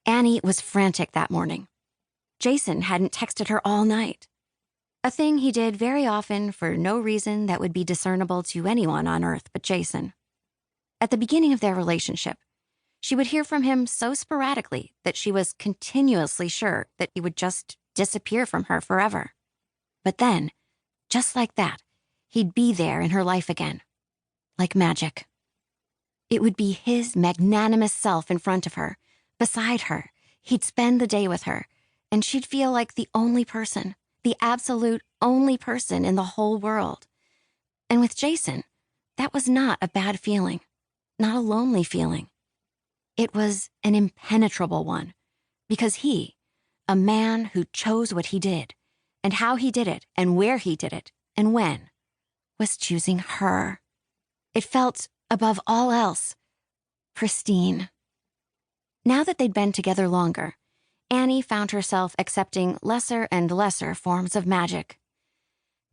Annie was frantic that morning. Jason hadn't texted her all night. A thing he did very often for no reason that would be discernible to anyone on Earth but Jason. At the beginning of their relationship, she would hear from him so sporadically that she was continuously sure that he would just disappear from her forever. But then, just like that, he'd be there in her life again. Like magic. It would be his magnanimous self in front of her, beside her. He'd spend the day with her, and she'd feel like the only person, the absolute only person in the whole world. And with Jason, that was not a bad feeling, not a lonely feeling. It was an impenetrable one, because he, a man who chose what he did, and how he did it, and where he did it, and when, was choosing her. It felt, above all else, pristine. Now that they'd been together longer, Annie found herself accepting lesser and lesser forms of magic.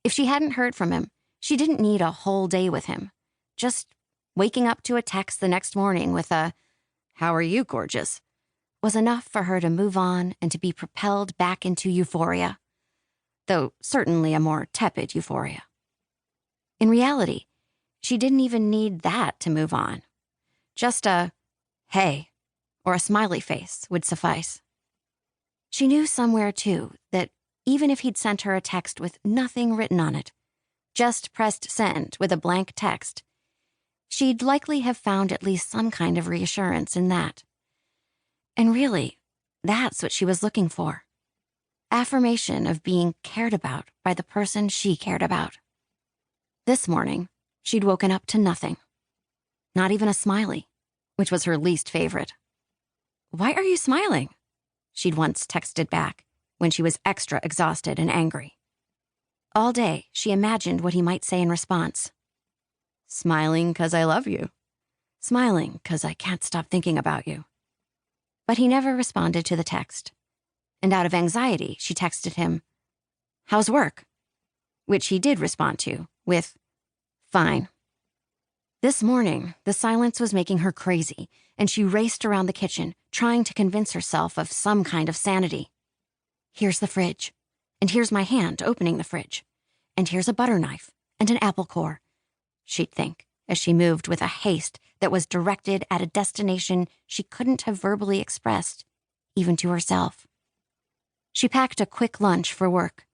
If she hadn't heard from him, she didn't need a whole day with him. Just waking up to a text the next morning with a, "How are you, gorgeous?" was enough for her to move on and to be propelled back into euphoria. Though certainly a more tepid euphoria. In reality, she didn't even need that to move on. Just a, "Hey," or a smiley face would suffice. She knew somewhere, too, that even if he'd sent her a text with nothing written on it, just pressed send with a blank text, she'd likely have found at least some kind of reassurance in that. And really, that's what she was looking for. Affirmation of being cared about by the person she cared about. This morning, she'd woken up to nothing. Not even a smiley, which was her least favorite. "Why are you smiling?" she'd once texted back when she was extra exhausted and angry. All day, she imagined what he might say in response. "Smiling 'cause I love you. Smiling 'cause I can't stop thinking about you." But he never responded to the text. And out of anxiety, she texted him, "How's work?" Which he did respond to with, "Fine." This morning, the silence was making her crazy, and she raced around the kitchen, trying to convince herself of some kind of sanity. "Here's the fridge, and here's my hand opening the fridge, and here's a butter knife and an apple core," she'd think, as she moved with a haste that was directed at a destination she couldn't have verbally expressed, even to herself. She packed a quick lunch for work.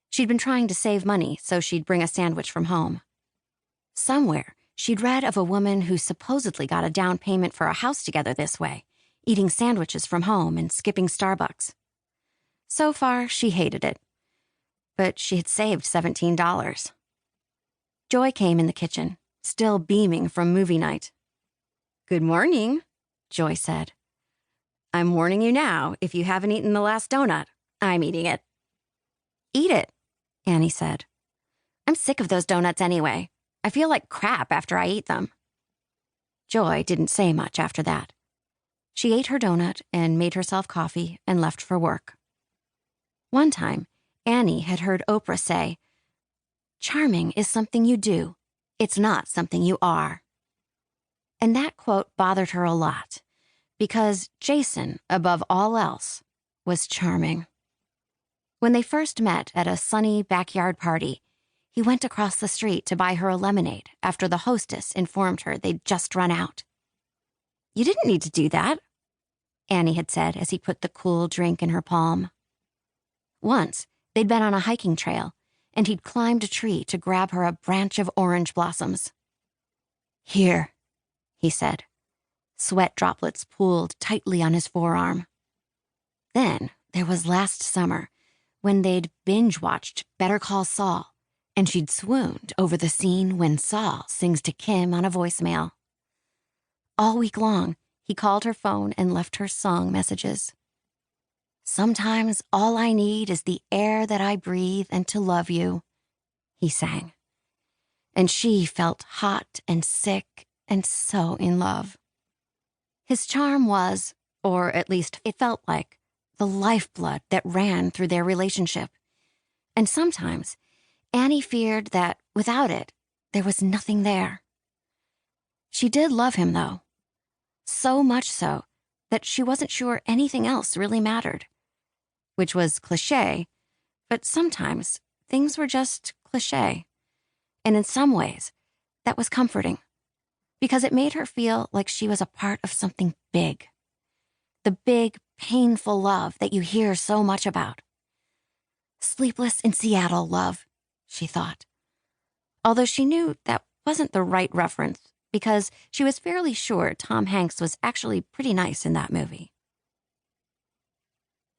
She'd been trying to save money, so she'd bring a sandwich from home. Somewhere, she'd read of a woman who supposedly got a down payment for a house together this way, eating sandwiches from home and skipping Starbucks. So far, she hated it. But she had saved $17. Joy came in the kitchen, still beaming from movie night. "Good morning," Joy said. "I'm warning you now, if you haven't eaten the last donut, I'm eating it." "Eat it," Annie said. "I'm sick of those donuts anyway. I feel like crap after I eat them." Joy didn't say much after that. She ate her donut and made herself coffee and left for work. One time, Annie had heard Oprah say, "Charming is something you do. It's not something you are." And that quote bothered her a lot, because Jason, above all else, was charming. When they first met at a sunny backyard party, he went across the street to buy her a lemonade after the hostess informed her they'd just run out. "You didn't need to do that," Annie had said as he put the cool drink in her palm. Once, they'd been on a hiking trail, and he'd climbed a tree to grab her a branch of orange blossoms. "Here," he said. Sweat droplets pooled tightly on his forearm. Then there was last summer, when they'd binge-watched Better Call Saul, and she'd swooned over the scene when Saul sings to Kim on a voicemail. All week long, he called her phone and left her song messages. "Sometimes all I need is the air that I breathe and to love you," he sang. And she felt hot and sick and so in love. His charm was, or at least it felt like, the lifeblood that ran through their relationship. And sometimes, Annie feared that, without it, there was nothing there. She did love him, though. So much so that she wasn't sure anything else really mattered. Which was cliché, but sometimes things were just cliché. And in some ways, that was comforting, because it made her feel like she was a part of something big. The big, painful love that you hear so much about. Sleepless in Seattle love, she thought. Although she knew that wasn't the right reference, because she was fairly sure Tom Hanks was actually pretty nice in that movie.